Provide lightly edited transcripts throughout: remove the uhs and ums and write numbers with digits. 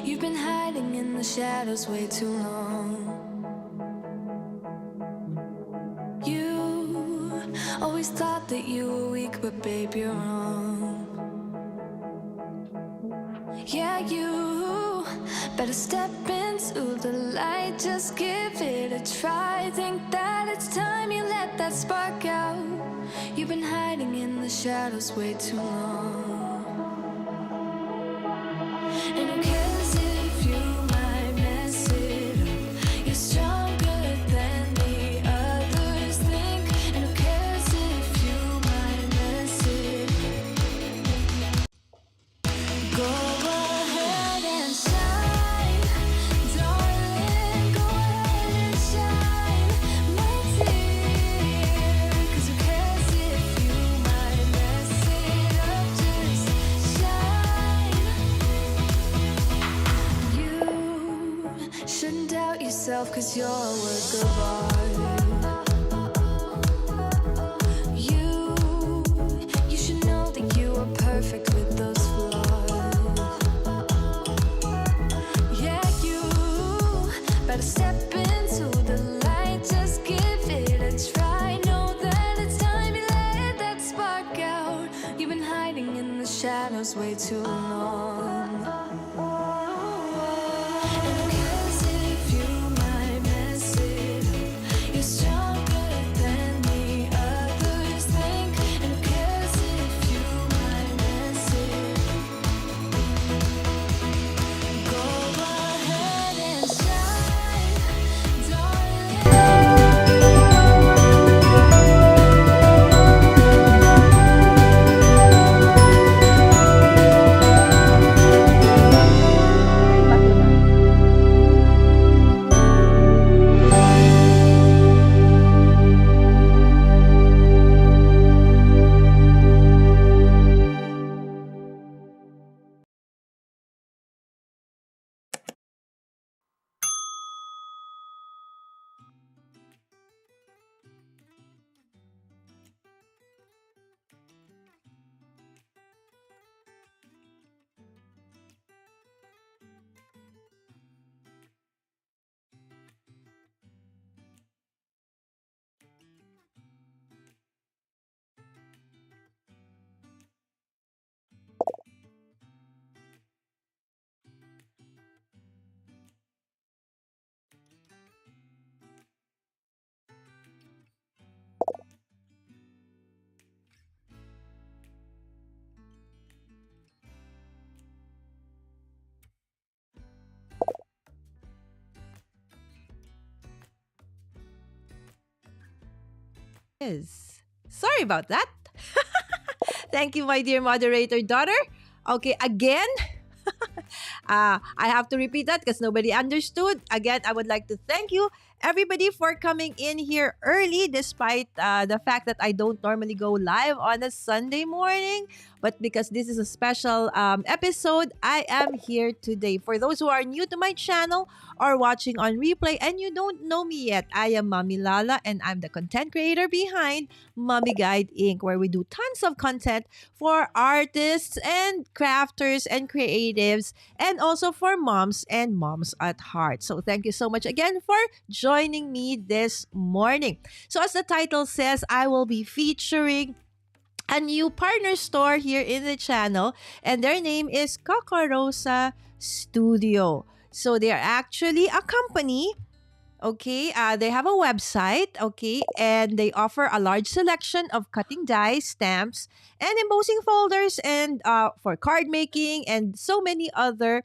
You've been hiding in the shadows way too long. You always thought that you were weak, but babe, you're wrong. Yeah, you better step into the light, just give it a try. Think that it's time you let that spark out. You've been hiding in the shadows way too long. And who cares if you might mess it up? You're stronger than the others think. And who cares if you might mess it up? Go ahead and shine, darling. Go ahead and shine, my dear. 'Cause who cares if you might mess it up? Just shine. You shouldn't doubt yourself, 'cause you're a work of art. You should know that you are perfect with those flaws. Yeah, you better step into the light, just give it a try. Know that it's time you let that spark out. You've been hiding in the shadows way too long. And who cares if you might mess it up? You're stronger than the others think. And who cares if you might mess it up? Go ahead and shine, Is. Sorry about that. Thank you, my dear moderator daughter. Okay, again, I have to repeat that because nobody understood. Again, I would like to thank you, everybody, for coming in here early, despite the fact that I don't normally go live on a Sunday morning. But because this is a special episode, I am here today. For those who are new to my channel or watching on replay and you don't know me yet, I am Mommy Lala and I'm the content creator behind Mommy Guide Inc., where we do tons of content for artists and crafters and creatives, and also for moms and moms at heart. So thank you so much again for joining me this morning. So as the title says, I will be featuring a new partner store here in the channel, and their name is Kokorosa Studio. So they are actually a company. Okay, they have a website, okay, and they offer a large selection of cutting dies, stamps, and embossing folders, and for card making and so many other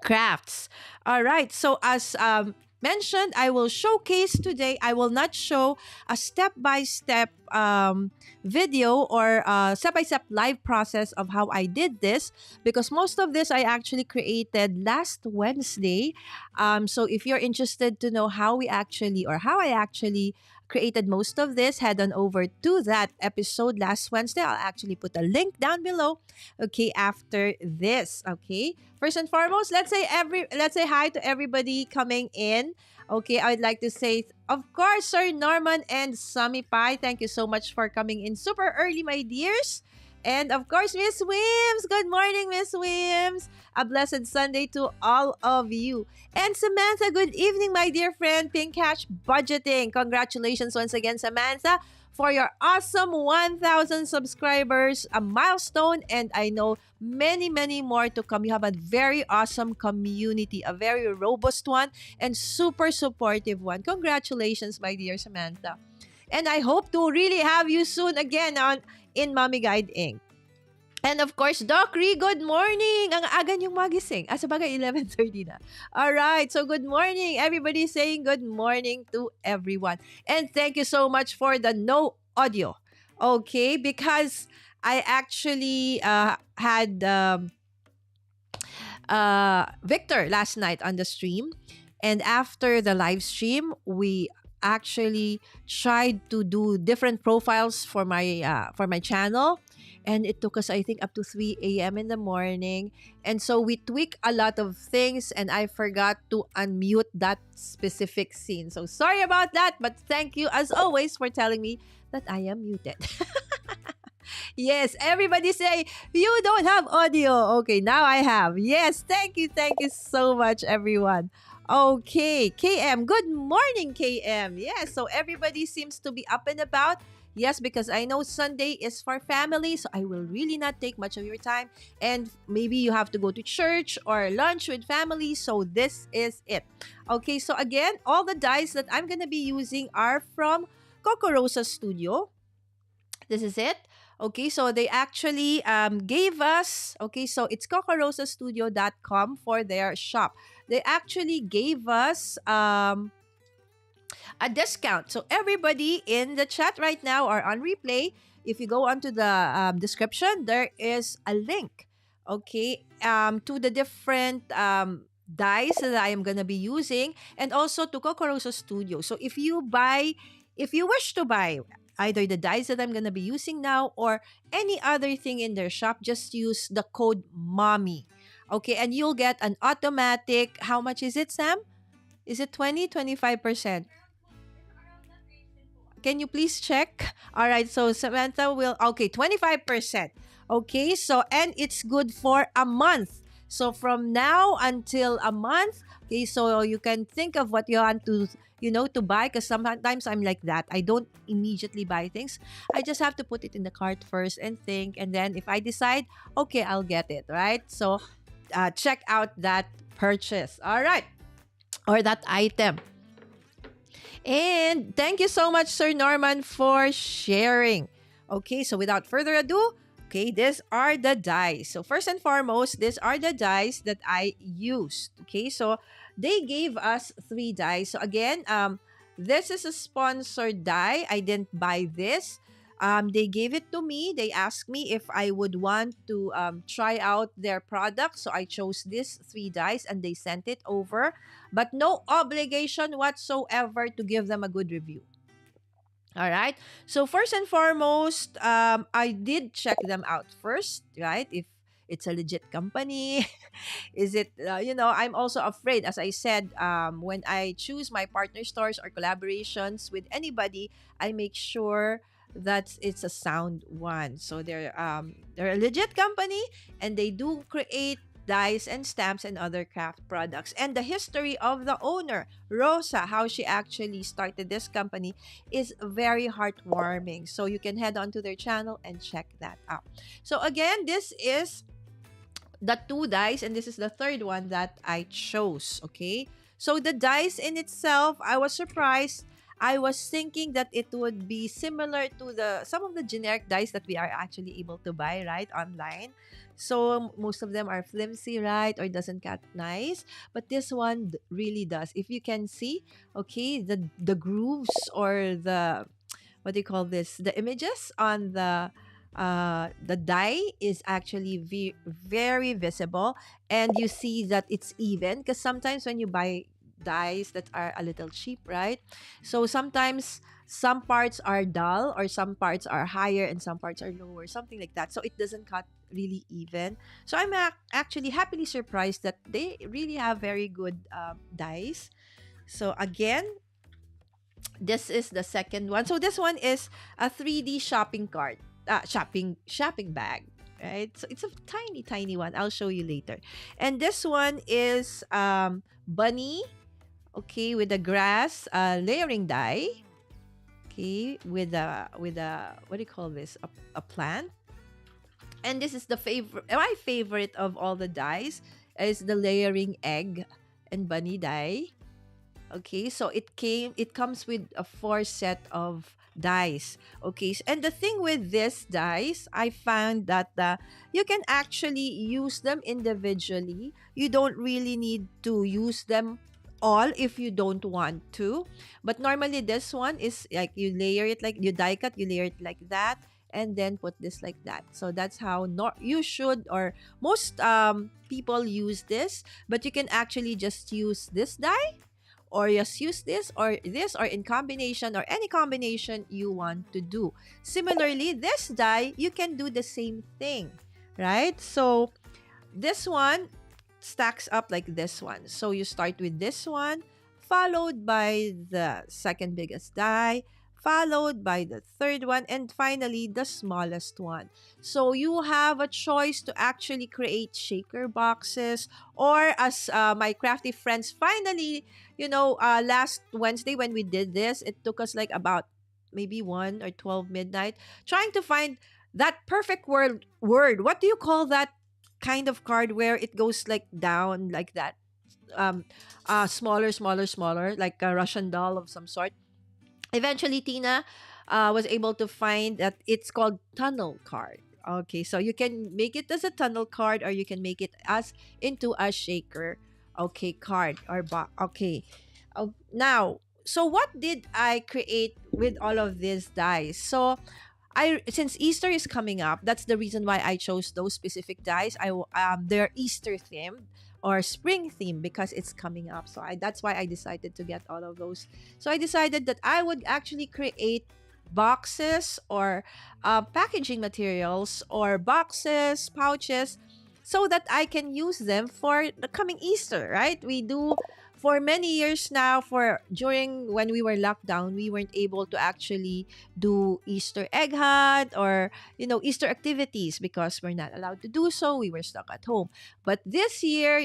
crafts. All right. So as mentioned, I will showcase today. I will not show a step-by-step video or step-by-step live process of how I did this, because most of this I actually created last Wednesday. So if you're interested to know how we actually or how I actually created most of this, head on over to that episode last Wednesday. I'll actually put a link down below, okay, after this. Okay, first and foremost, let's say hi to everybody coming in. Okay, I'd like to say, of course, Sir Norman and Sammy Pai, thank you so much for coming in super early, my dears. And of course, Miss Wims. Good morning, Miss Wims. A blessed Sunday to all of you. And Samantha, good evening, my dear friend. Pink Cash Budgeting. Congratulations once again, Samantha, for your awesome 1,000 subscribers, a milestone, and I know many, many more to come. You have a very awesome community, a very robust one, and super supportive one. Congratulations, my dear Samantha. And I hope to really have you soon again on in Mommy Guide Inc. And of course, Doc Ree, good morning! Ang aga niyong magising. Sa bagay, 11:30 na. Alright, so good morning. Everybody saying good morning to everyone. And thank you so much for the no audio. Okay, because I actually had Victor last night on the stream. And after the live stream, we actually tried to do different profiles for my channel, and it took us, I think, up to 3 a.m. in the morning. And so we tweak a lot of things, and I forgot to unmute that specific scene. So sorry about that, but thank you as always for telling me that I am muted. Yes, everybody say, you don't have audio. Okay, now I have. Yes, thank you so much, everyone. Okay, KM. Good morning, KM. Yes, so everybody seems to be up and about. Yes, because I know Sunday is for family, so I will really not take much of your time. And maybe you have to go to church or lunch with family, so this is it. Okay, so again, all the dies that I'm going to be using are from Kokorosa Studio. This is it. Okay, so they actually gave us, okay, so it's kokorosastudio.com for their shop. They actually gave us a discount. So everybody in the chat right now or on replay, if you go onto the description, there is a link, okay, to the different dies that I am going to be using, and also to Kokorosa Studio. So if you wish to buy either the dies that I'm going to be using now or any other thing in their shop, just use the code MOMMY. Okay, and you'll get an automatic, how much is it, Sam? Is it 20, 25%? Can you please check? All right, so Samantha will, okay, 25%. Okay, so, and it's good for a month. So from now until a month, okay, so you can think of what you want to, to buy, because sometimes I'm like that. I don't immediately buy things. I just have to put it in the cart first and think, and then if I decide, okay, I'll get it, right? So check out that purchase. All right, or that item. And thank you so much, Sir Norman, for sharing. Okay, so without further ado, okay, these are the dies. So first and foremost, these are the dies that I used. Okay, so they gave us 3 dies. So again, this is a sponsored die. I didn't buy this. They gave it to me. They asked me if I would want to try out their product. So I chose these 3 dies and they sent it over. But no obligation whatsoever to give them a good review. All right. So first and foremost, I did check them out first, right? If it's a legit company, is it, I'm also afraid, as I said, when I choose my partner stores or collaborations with anybody, I make sure that it's a sound one. So they're a legit company, and they do create dies and stamps and other craft products. And the history of the owner, Rosa, how she actually started this company, is very heartwarming. So you can head on to their channel and check that out. So again, this is the 2 dies, and this is the 3rd one that I chose. Okay, so the dies in itself, I was surprised. I was thinking that it would be similar to some of the generic dies that we are actually able to buy, right, online. So most of them are flimsy, right, or doesn't cut nice. But this one really does. If you can see, okay, the grooves, or the, what do you call this? The images on the die is actually very visible, and you see that it's even, because sometimes when you buy dies that are a little cheap, right? So sometimes some parts are dull, or some parts are higher and some parts are lower, something like that. So it doesn't cut really even. So I'm actually happily surprised that they really have very good dies. So again, this is the second one. So this one is a 3D shopping cart. shopping bag, right? So it's a tiny tiny one. I'll show you later. And this one is bunny, okay, with the grass layering die, okay, with a what do you call this, a plant. And this is the favorite, my favorite of all the dies is the layering egg and bunny die. Okay, so it comes with a four set of dice. Okay, and the thing with this dice, I found that you can actually use them individually. You don't really need to use them all if you don't want to. But normally this one is like you layer it, like you die cut, you layer it like that, and then put this like that. So that's how you should, or most people use this. But you can actually just use this die, or just use this, or in combination, or any combination you want to do. Similarly, this die, you can do the same thing, right? So this one stacks up like this one. So you start with this one, followed by the second biggest die, followed by the third one, and finally the smallest one. So you have a choice to actually create shaker boxes, or as my crafty friends finally, last Wednesday when we did this, it took us like about maybe 1 or 12 midnight trying to find that perfect word. What do you call that kind of card where it goes like down like that? Um, smaller, smaller, smaller, like a Russian doll of some sort. Eventually, Tina was able to find that it's called tunnel card. Okay, so you can make it as a tunnel card, or you can make it as into a shaker, okay, card or box. Okay, now, so what did I create with all of these dice? So since Easter is coming up, that's the reason why I chose those specific dice. They're Easter themed or spring themed because it's coming up. So that's why I decided to get all of those. So I decided that I would actually create boxes, or packaging materials, or boxes, pouches, so that I can use them for the coming Easter, right? We do for many years now. For during when we were locked down, we weren't able to actually do Easter egg hunt, or Easter activities, because we're not allowed to do so. We were stuck at home. But this year,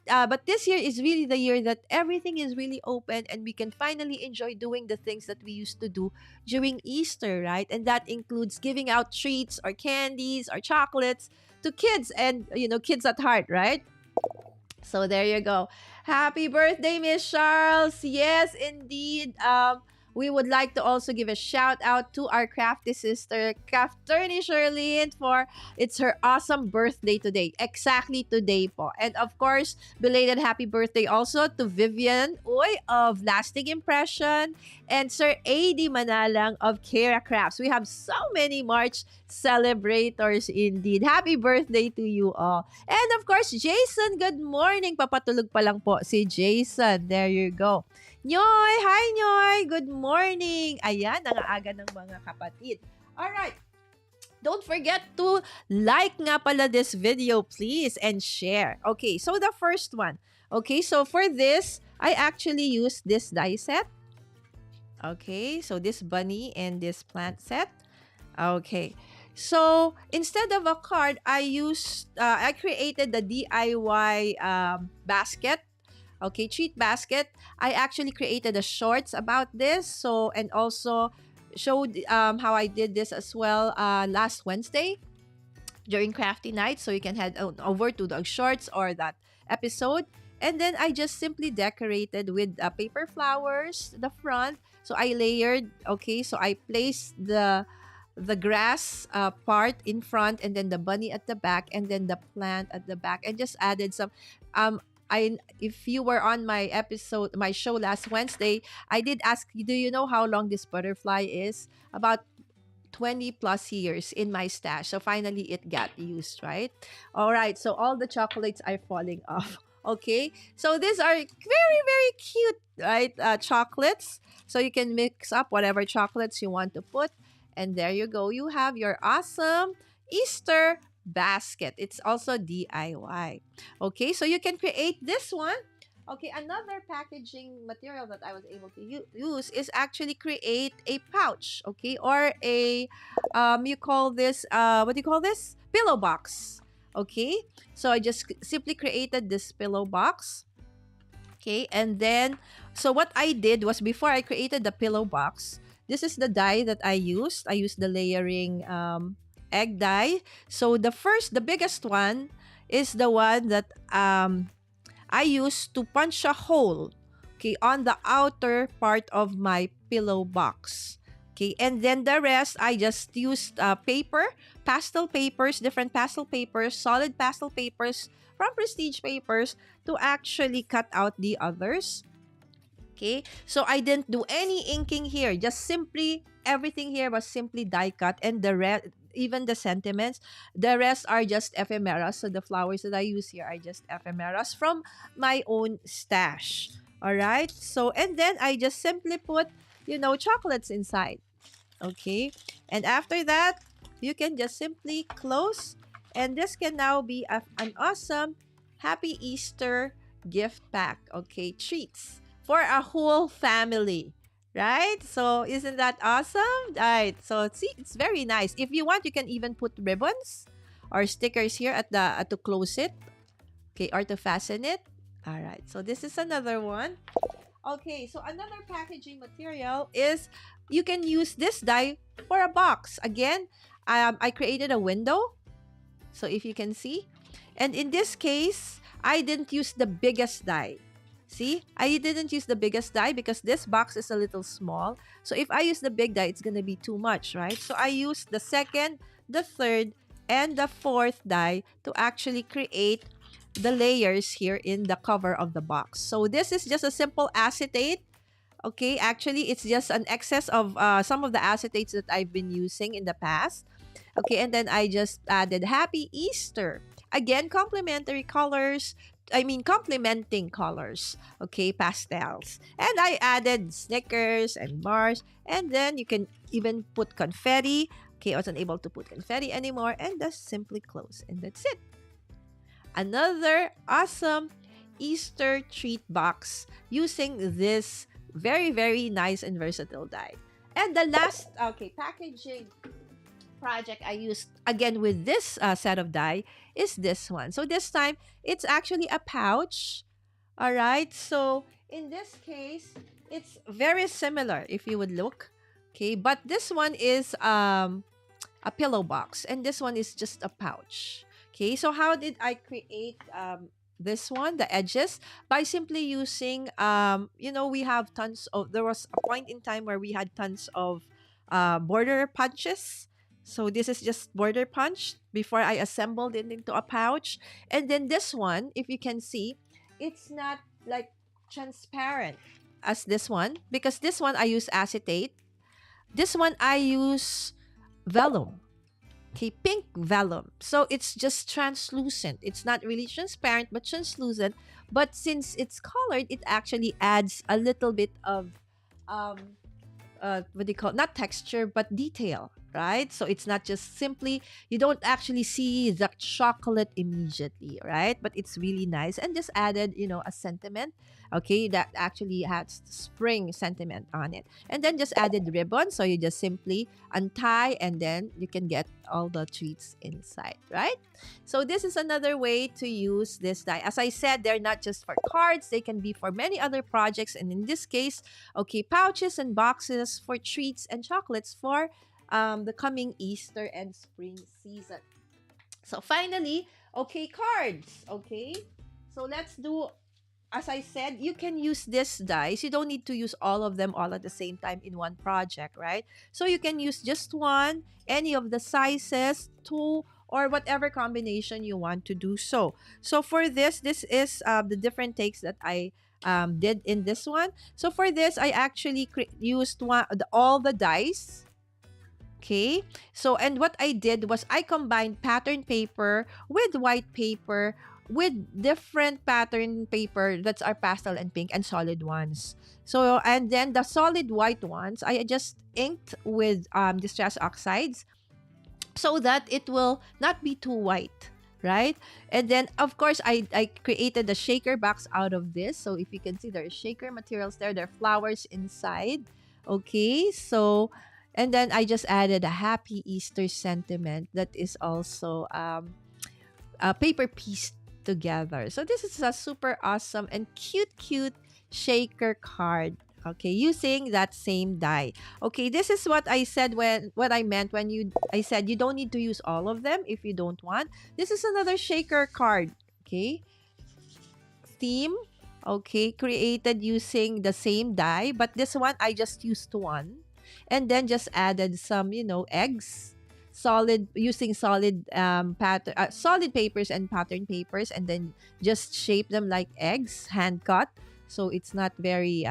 but this year is really the year that everything is really open, and we can finally enjoy doing the things that we used to do during Easter, right? And that includes giving out treats, or candies, or chocolates to kids, and kids at heart, right? So there you go. Happy birthday, Miss Charles. Yes, indeed. We would like to also give a shout out to our crafty sister, Crafterny Sherlyn, for it's her awesome birthday today. Exactly today po. And of course, belated happy birthday also to Vivian Uy of Lasting Impression, and Sir A.D. Manalang of Kara Crafts. We have so many March celebrators indeed. Happy birthday to you all. And of course, Jason, good morning. Papatulog pa lang po si Jason. There you go. Nyoy! Hi, Nyoy! Good morning! Ayan, ang aga ng mga kapatid. Alright. Don't forget to like nga pala this video, please, and share. Okay, so the first one. Okay, so for this, I actually used this die set. Okay, so this bunny and this plant set. Okay. So, instead of a card, I created the DIY basket. Okay, treat basket. I actually created a shorts about this. So, and also showed how I did this as well last Wednesday during crafty night. So you can head over to the shorts or that episode. And then I just simply decorated with paper flowers the front. So I layered. Okay, so I placed the grass part in front, and then the bunny at the back, and then the plant at the back, and just added some if you were on my show last Wednesday, I did ask you, do you know how long this butterfly is? About 20 plus years in my stash. So finally it got used, right? All right, so all the chocolates are falling off. Okay, so these are very, very cute, right? Chocolates. So you can mix up whatever chocolates you want to put. And there you go. You have your awesome Easter basket. It's also DIY. Okay, so you can create this one. Okay, another packaging material that I was able to use is actually create a pouch, okay, or a you call this what do you call this? Pillow box. Okay, so I just simply created this pillow box. Okay, and then so what I did was before I created the pillow box, this is the die that I used. I used the layering egg die. So the biggest one is the one that I used to punch a hole, okay, on the outer part of my pillow box. Okay, and then the rest, I just used paper, pastel papers, different pastel papers, solid pastel papers from Prestige Papers to actually cut out the others. Okay, so I didn't do any inking here, just simply everything here was simply die cut, and the rest, even the sentiments, the rest are just ephemeras. So the flowers that I use here are just ephemeras from my own stash. All right, so and then I just simply put, chocolates inside. Okay, and after that, you can just simply close, and this can now be an awesome Happy Easter gift pack. Okay, treats for a whole family. Right? So isn't that awesome? Right. So see, it's very nice. If you want, you can even put ribbons or stickers here at the to close it. Okay, or to fasten it. All right. So this is another one. Okay, so another packaging material is you can use this die for a box. Again, I created a window. So if you can see. And in this case, I didn't use the biggest die. See, I didn't use the biggest die because this box is a little small. So if I use the big die, it's going to be too much, right? So I used the second, the third, and the fourth die to actually create the layers here in the cover of the box. So this is just a simple acetate. Okay, actually, it's just an excess of some of the acetates that I've been using in the past. Okay, and then I just added Happy Easter. Again, complementary colors. I mean, complementing colors. Okay, pastels. And I added Snickers and bars. And then you can even put confetti. Okay, I wasn't able to put confetti anymore. And just simply close. And that's it. Another awesome Easter treat box using this very, very nice and versatile die. And the last, packaging project I used again with this set of die is this one. So this time, it's actually a pouch. All right. So in this case, it's very similar if you would look. Okay. But this one is a pillow box, and this one is just a pouch. Okay, so how did I create this one, the edges? By simply using, we have tons of, there was a point in time where we had tons of border punches. So this is just border punch before I assembled it into a pouch. And then this one, if you can see, it's not like transparent as this one, because this one I use acetate. This one I use vellum. Okay, pink vellum. So it's just translucent. It's not really transparent, but translucent. But since it's colored, it actually adds a little bit of what do you call it? Not texture, but detail, right? So it's not just simply, you don't actually see the chocolate immediately, right? But it's really nice, and just added, a sentiment, okay, that actually has spring sentiment on it. And then just added ribbon, so you just simply untie, and then you can get all the treats inside, right? So this is another way to use this die. As I said, they're not just for cards, they can be for many other projects. And in this case, okay, pouches and boxes for treats and chocolates for the coming Easter and spring season. So finally, okay, cards. Okay, so let's do, as I said, you can use this dice. You don't need to use all of them all at the same time in one project, right? So you can use just one, any of the sizes, two, or whatever combination you want to do so. So for this is the different takes that I did in this one. So for this, I actually used all the dice. Okay, so and what I did was I combined pattern paper with white paper with different pattern paper that's our pastel and pink and solid ones. So and then the solid white ones I just inked with distress oxides so that it will not be too white. right? And then, of course, I created the shaker box out of this. So if you can see, there are shaker materials there. There are flowers inside. Okay, so, and then I just added a happy Easter sentiment that is also a paper piece together. So this is a super awesome and cute shaker card. Okay, using that same die. Okay, this is what I said when what I meant when I said you don't need to use all of them if you don't want. This is another shaker card. Okay, theme. Okay, created using the same die, but this one I just used one, and then just added some eggs, solid using solid pattern solid papers and pattern papers, and then just shape them like eggs, hand cut. So it's not very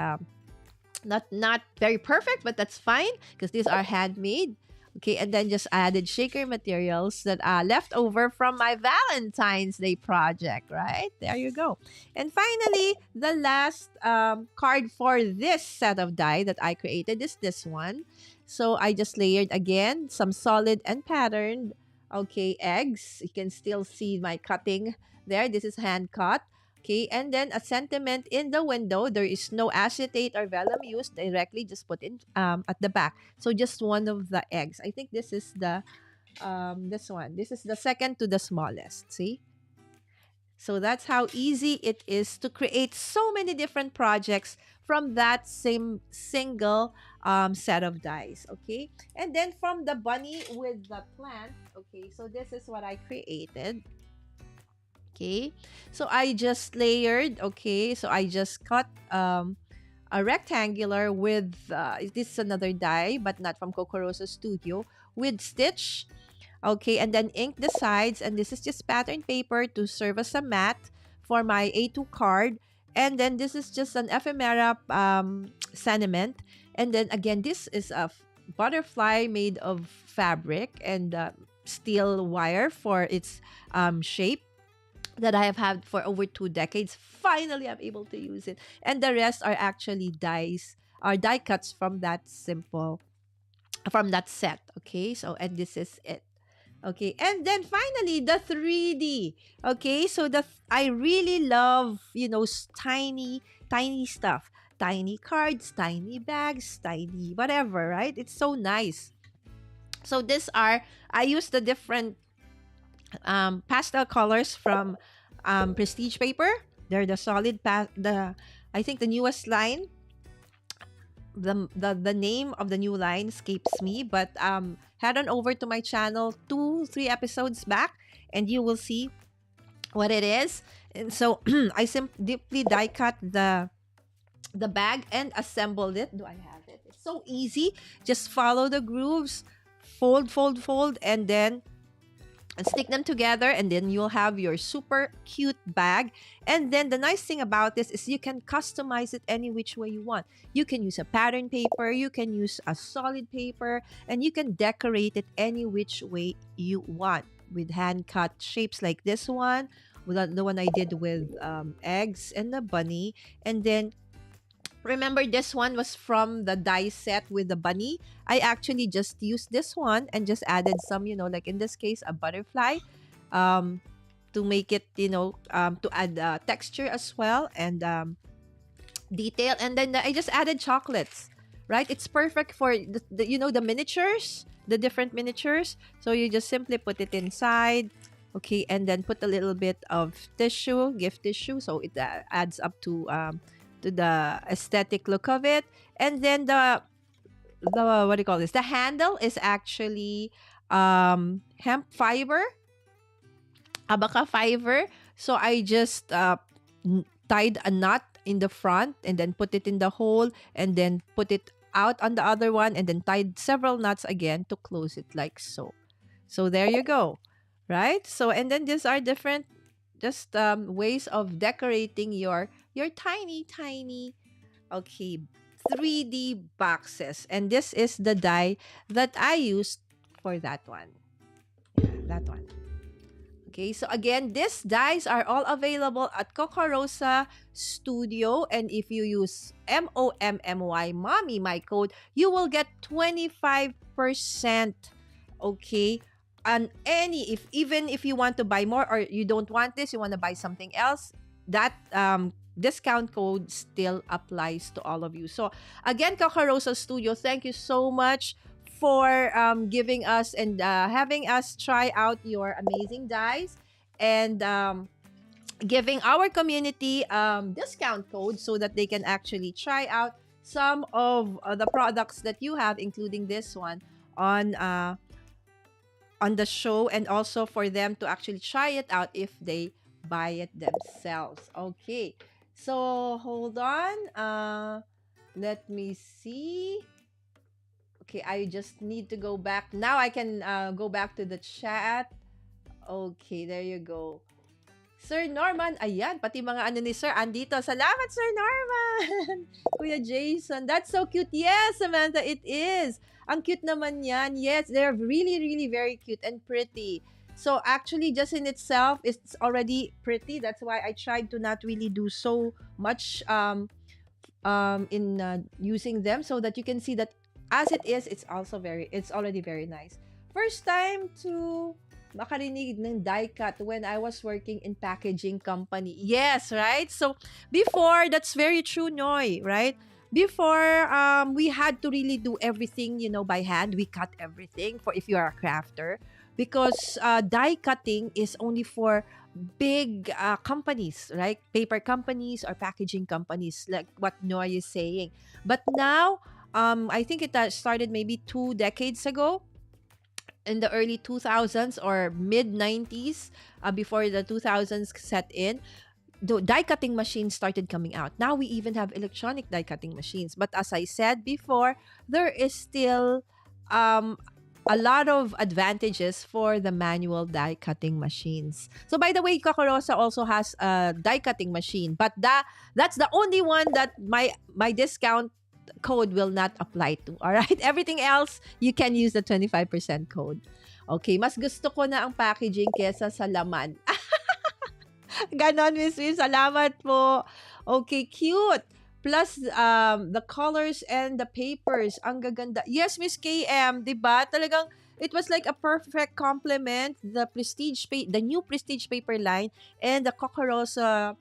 not very perfect, but that's fine because these are handmade. Okay, and then just added shaker materials that are left over from my Valentine's Day project, right? There you go. And finally, the last card for this set of die that I created is this one. So I just layered again some solid and patterned, okay, eggs. You can still see my cutting there. This is hand cut. Okay, and then a sentiment in the window. There is no acetate or vellum used directly, just put in at the back. So just one of the eggs. I think this is the this one. This is the second to the smallest. See? So that's how easy it is to create so many different projects from that same single set of dies. Okay, and then from the bunny with the plant. Okay, so this is what I created. Okay, so I just layered. Okay, so I just cut a rectangular with this is another die, but not from Kokorosa Studio, with stitch. Okay, and then ink the sides, and this is just pattern paper to serve as a mat for my A2 card. And then this is just an ephemera sentiment. And then again, this is a butterfly made of fabric and steel wire for its shape that I have had for over 2 decades. Finally, I'm able to use it. And the rest are actually dies, or die cuts from that from that set. Okay, so, and this is it. Okay, and then finally, the 3D. Okay, so I really love, tiny stuff. Tiny cards, tiny bags, tiny whatever, right? It's so nice. So I use the different pastel colors from Prestige paper. They're the solid I think the newest line. The name of the new line escapes me, but head on over to my channel 2-3 episodes back and you will see what it is. And so I deeply die cut the bag and assembled it. Do I have it? It's so easy. Just follow the grooves, fold, and then stick them together, and then you'll have your super cute bag. And then the nice thing about this is you can customize it any which way you want. You can use a pattern paper, you can use a solid paper, and you can decorate it any which way you want with hand cut shapes like this one, with the one I did with eggs and the bunny. And then remember, this one was from the die set with the bunny. I actually just used this one and just added some, like in this case, a butterfly to make it, to add texture as well and detail. And then I just added chocolates, right? It's perfect for, the miniatures, the different miniatures. So you just simply put it inside. Okay, and then put a little bit of tissue, gift tissue. So it adds up to the aesthetic look of it. And then the what do you call this, the handle is actually hemp fiber, abaca fiber. So I just tied a knot in the front and then put it in the hole and then put it out on the other one and then tied several knots again to close it like so. So there you go, right? So, and then these are different just ways of decorating your tiny okay 3D boxes. And this is the die that I used for that one. That one. Okay, so again, these dies are all available at Kokorosa Studio. And if you use MOMMY, Mommy, my code, you will get 25%, okay, And even if you want to buy more or you don't want this, you want to buy something else, that discount code still applies to all of you. So again, Kokorosa Studio, thank you so much for giving us and having us try out your amazing dies, and giving our community discount code so that they can actually try out some of the products that you have, including this one on the show, and also for them to actually try it out if they buy it themselves. Okay. So hold on. Let me see. Okay, I just need to go back. Now I can go back to the chat. Okay, there you go. Sir Norman, ayan, pati mga ano ni Sir andito. Salamat, Sir Norman! Kuya Jason, that's so cute. Yes, Samantha, it is. Ang cute naman yan. Yes, they're really, really very cute and pretty. So actually, just in itself, it's already pretty. That's why I tried to not really do so much in using them, so that you can see that as it is, it's already very nice. First time to makarinig ng die cut when I was working in packaging company. Yes, right? So, before, that's very true, Noy, right? Before, we had to really do everything, by hand. We cut everything for if you are a crafter. Because die cutting is only for big companies, right? Paper companies or packaging companies, like what Noy is saying. But now, I think it started maybe 2 decades ago, in the early 2000s or mid 90s, before the 2000s set in, the die cutting machines started coming out. Now we even have electronic die cutting machines. But as I said before, there is still a lot of advantages for the manual die cutting machines. So by the way, Kokorosa also has a die cutting machine, but that's the only one that my discount code will not apply to. All right? Everything else, you can use the 25% code. Okay, mas gusto ko na ang packaging kesa sa laman. Ganon, Miss Miss. Salamat po. Okay, cute. Plus, the colors and the papers. Ang gaganda. Yes, Miss KM, di ba? Talagang, it was like a perfect complement. The new Prestige paper line and the Kokorosa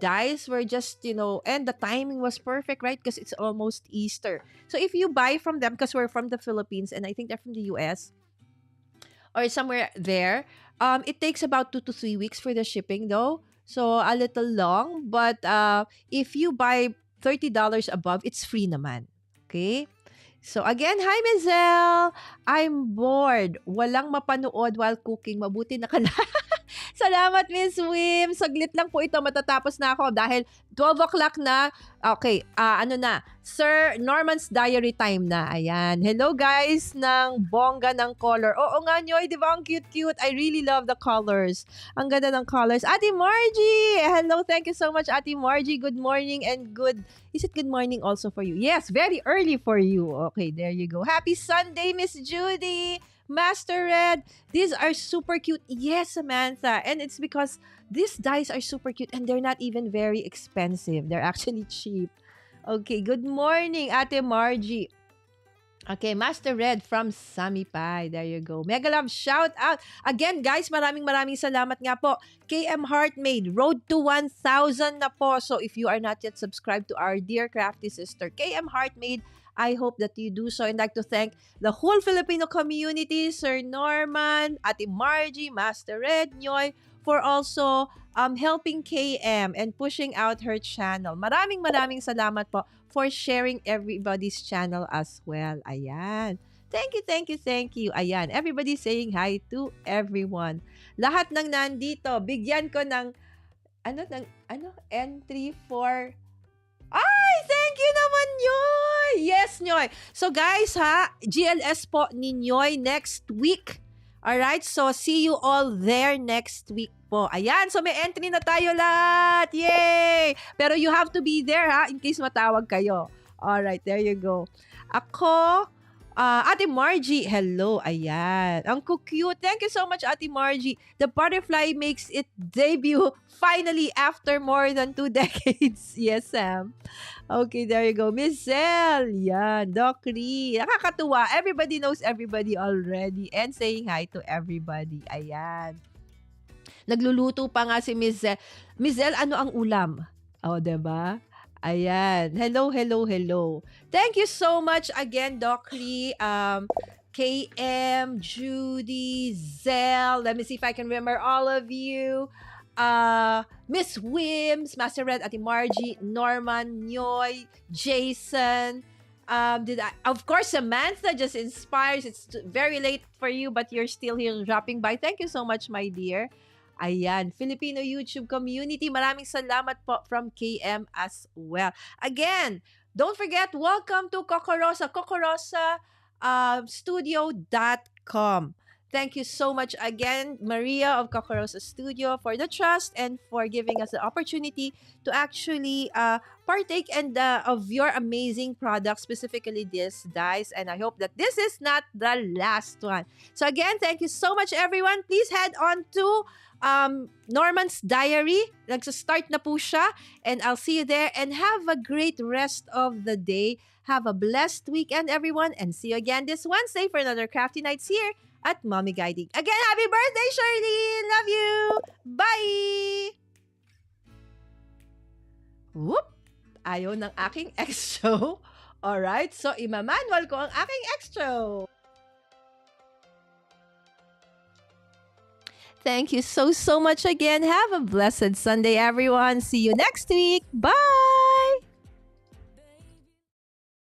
dies were just, and the timing was perfect, right? Because it's almost Easter. So if you buy from them, because we're from the Philippines and I think they're from the US or somewhere there, it takes about 2 to 3 weeks for the shipping though. So a little long, but if you buy $30 above, it's free naman. Okay? So again, hi Mizel! I'm bored. Walang mapanood while cooking. Mabuti na Salamat, Miss Wim. Saglit lang po ito. Matatapos na ako dahil 12 o'clock na. Okay, ano na? Sir Norman's diary time na. Ayan. Hello, guys, ng bongga ng color. Oo nga, Nyoy. Di ba? Ang cute-cute. I really love the colors. Ang ganda ng colors. Ate Margie! Hello, thank you so much, Ate Margie. Good morning and Is it good morning also for you? Yes, very early for you. Okay, there you go. Happy Sunday, Miss Judy! Master Red, these are super cute. Yes, Samantha. And it's because these dies are super cute and they're not even very expensive. They're actually cheap. Okay, good morning, Ate Margie. Okay, Master Red from Sammy Pie. There you go. Mega love shout out. Again, guys, maraming salamat nga po. KM Heartmade, road to 1,000 na po. So if you are not yet subscribed to our dear crafty sister, KM Heartmade, I hope that you do so. And I'd like to thank the whole Filipino community, Sir Norman, Ate Margie, Master Red, Nyoy, for also helping KM and pushing out her channel. Maraming salamat po for sharing everybody's channel as well. Ayan. Thank you. Ayan. Everybody saying hi to everyone. Lahat ng nandito, bigyan ko ng entry for... Ay, thank you naman, Nyoy! Yes, Nyoy. So guys, GLS po ni Nyoy next week. Alright, so see you all there next week po. Ayan, so may entry na tayo lahat. Yay! Pero you have to be there, in case matawag kayo. Alright, there you go. Ako, Ate Margie, hello. Ayan. Ang cute. Thank you so much, Ate Margie. The butterfly makes it debut finally after more than 2 decades. Yes, Sam. Okay, there you go. Miss Zell. Yan. Doc Lee. Nakakatuwa. Everybody knows everybody already and saying hi to everybody. Ayan. Nagluluto pa nga si Miss Zell. Miss Zell, ano ang ulam? O, 'di ba? Ayan. Hello, hello, hello. Thank you so much again, Doc Lee. KM, Judy, Zell. Let me see if I can remember all of you. Miss Wims, Master Red, Ate Margie, Norman, Nyoy, Jason. Of course, Samantha just inspires. It's very late for you, but you're still here dropping by. Thank you so much, my dear. Ayan, Filipino YouTube community. Maraming salamat po from KM as well. Again, don't forget, welcome to Kokorosa, Kokorosa Studio.com. Thank you so much again, Maria of Kokorosa Studio, for the trust and for giving us the opportunity to actually partake of your amazing products, specifically this dice. And I hope that this is not the last one. So again, thank you so much, everyone. Please head on to Norman's Diary. Nagsa-start na po siya. And I'll see you there. And have a great rest of the day. Have a blessed weekend, everyone. And see you again this Wednesday for another Crafty Nights here at Mommy Guiding. Again, happy birthday, Shirley! Love you! Bye! Whoop! Ayaw ng aking ex-show. Alright, so imamanual ko ang aking ex-show. Thank you so much again. Have a blessed Sunday, everyone. See you next week. Bye!